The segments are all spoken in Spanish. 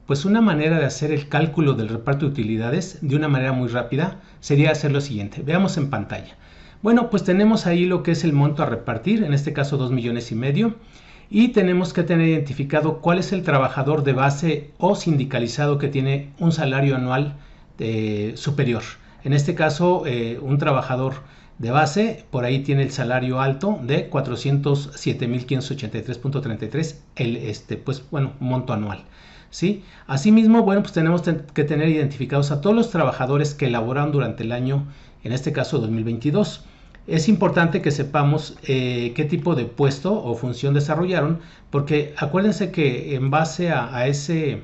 Pues una manera de hacer el cálculo del reparto de utilidades de una manera muy rápida sería hacer lo siguiente. Veamos en pantalla. Bueno, pues tenemos ahí lo que es el monto a repartir, en este caso 2,5 millones, y tenemos que tener identificado cuál es el trabajador de base o sindicalizado que tiene un salario anual superior. En este caso, un trabajador de base, por ahí tiene el salario alto de 407,583.33, pues bueno, monto anual. ¿Sí? Asimismo, bueno, pues tenemos que tener identificados a todos los trabajadores que elaboraron durante el año, en este caso 2022. Es importante que sepamos qué tipo de puesto o función desarrollaron, porque acuérdense que en base a ese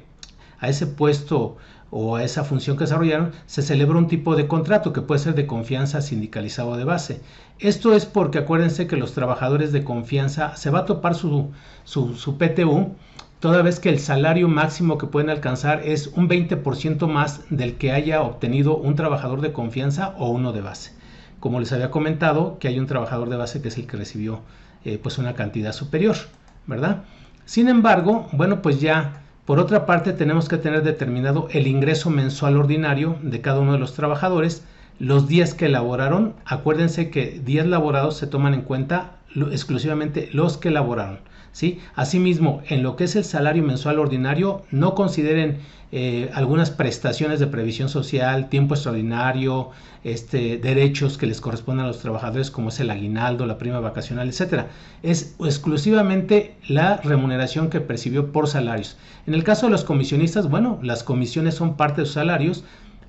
puesto o a esa función que desarrollaron, se celebra un tipo de contrato que puede ser de confianza, sindicalizado o de base. Esto es porque acuérdense que los trabajadores de confianza se va a topar su PTU, toda vez que el salario máximo que pueden alcanzar es un 20% más del que haya obtenido un trabajador de confianza o uno de base. Como les había comentado, que hay un trabajador de base que es el que recibió pues una cantidad superior, ¿verdad? Sin embargo, bueno, pues ya por otra parte tenemos que tener determinado el ingreso mensual ordinario de cada uno de los trabajadores, los días que elaboraron. Acuérdense que días laborados se toman en cuenta exclusivamente los que elaboraron, ¿sí? Asimismo, en lo que es el salario mensual ordinario, no consideren algunas prestaciones de previsión social, tiempo extraordinario, derechos que les corresponden a los trabajadores, como es el aguinaldo, la prima vacacional, etcétera. Es exclusivamente la remuneración que percibió por salarios. En el caso de los comisionistas, bueno, las comisiones son parte de sus salarios,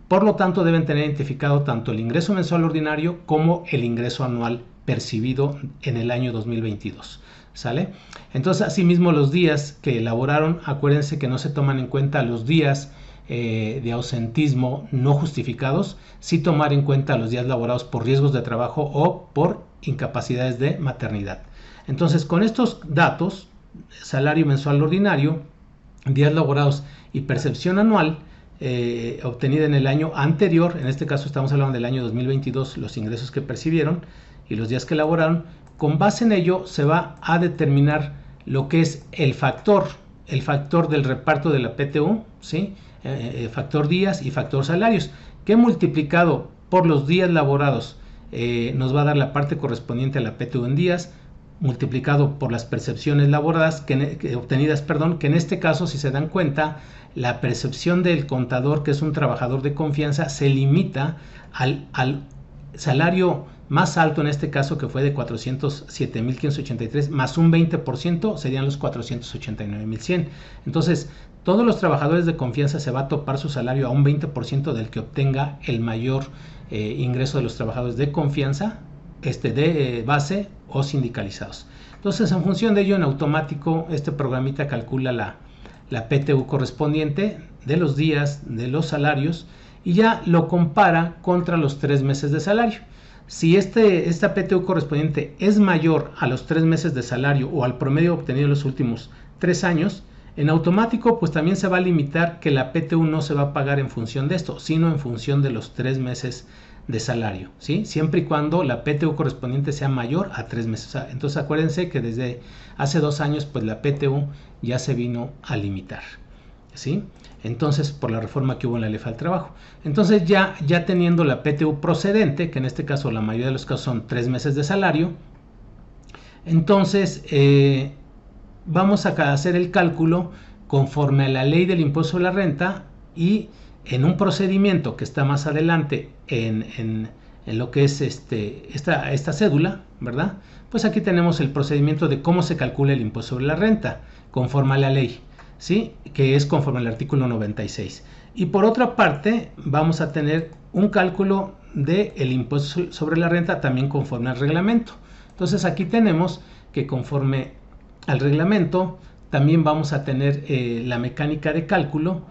por lo tanto deben tener identificado tanto el ingreso mensual ordinario como el ingreso anual percibido en el año 2022. ¿Sale? Entonces, asimismo, los días que elaboraron, acuérdense que no se toman en cuenta los días de ausentismo no justificados, sí tomar en cuenta los días laborados por riesgos de trabajo o por incapacidades de maternidad. Entonces, con estos datos, salario mensual ordinario, días laborados y percepción anual obtenida en el año anterior, en este caso estamos hablando del año 2022, los ingresos que percibieron y los días que elaboraron, con base en ello se va a determinar lo que es el factor del reparto de la PTU, ¿sí? Factor días y factor salarios, que multiplicado por los días laborados nos va a dar la parte correspondiente a la PTU en días, multiplicado por las percepciones laboradas obtenidas, que en este caso, si se dan cuenta, la percepción del contador, que es un trabajador de confianza, se limita al salario más alto, en este caso, que fue de 407,583 más un 20%, serían los 489,100. Entonces, todos los trabajadores de confianza se va a topar su salario a un 20% del que obtenga el mayor ingreso de los trabajadores de confianza, de base o sindicalizados. Entonces, en función de ello, en automático, este programita calcula la PTU correspondiente de los días, de los salarios, y ya lo compara contra los 3 meses de salario. Si esta PTU correspondiente es mayor a los 3 meses de salario o al promedio obtenido en los últimos 3 años, en automático pues también se va a limitar que la PTU no se va a pagar en función de esto, sino en función de los 3 meses de salario, ¿sí? Siempre y cuando la PTU correspondiente sea mayor a 3 meses. Entonces acuérdense que desde hace 2 años pues la PTU ya se vino a limitar, ¿sí? Entonces, por la reforma que hubo en la ley del trabajo. Entonces, ya teniendo la PTU procedente, que en este caso la mayoría de los casos son 3 meses de salario, entonces vamos a hacer el cálculo conforme a la ley del impuesto sobre la renta, y en un procedimiento que está más adelante en lo que es esta cédula, ¿verdad? Pues aquí tenemos el procedimiento de cómo se calcula el impuesto sobre la renta conforme a la ley, ¿sí? Que es conforme al artículo 96. Y por otra parte, vamos a tener un cálculo del impuesto sobre la renta también conforme al reglamento. Entonces aquí tenemos que conforme al reglamento también vamos a tener la mecánica de cálculo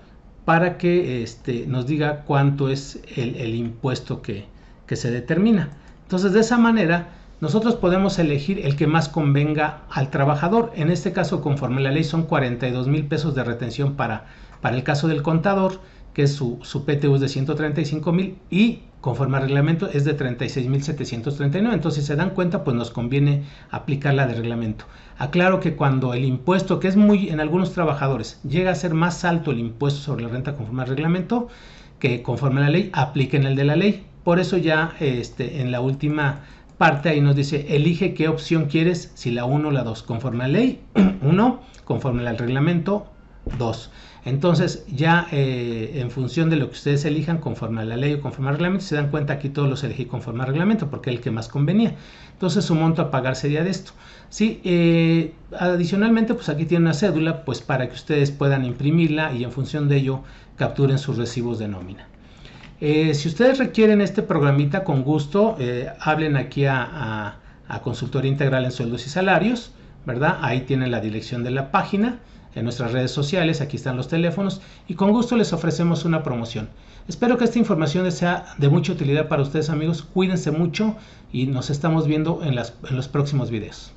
para que nos diga cuánto es el impuesto que se determina. Entonces, de esa manera nosotros podemos elegir el que más convenga al trabajador. En este caso, conforme a la ley, son 42,000 pesos de retención para el caso del contador, que es su PTU es de 135,000, y conforme al reglamento es de 36,739. Entonces, si se dan cuenta, pues nos conviene aplicar la de reglamento. Aclaro que cuando el impuesto, que es muy en algunos trabajadores, llega a ser más alto el impuesto sobre la renta conforme al reglamento que conforme a la ley, apliquen el de la ley. Por eso ya en la última parte ahí nos dice, elige qué opción quieres, si la 1 o la 2, conforme a la ley 1, conforme al reglamento 2. Entonces ya en función de lo que ustedes elijan conforme a la ley o conforme al reglamento, se dan cuenta aquí todos los elegí conforme al reglamento porque es el que más convenía. Entonces su monto a pagar sería de esto. Sí, adicionalmente pues aquí tiene una cédula pues para que ustedes puedan imprimirla y en función de ello capturen sus recibos de nómina. Si ustedes requieren este programita, con gusto hablen aquí a Consultoría Integral en Sueldos y Salarios, ¿verdad? Ahí tienen la dirección de la página, en nuestras redes sociales, aquí están los teléfonos y con gusto les ofrecemos una promoción. Espero que esta información sea de mucha utilidad para ustedes, amigos. Cuídense mucho y nos estamos viendo en los próximos videos.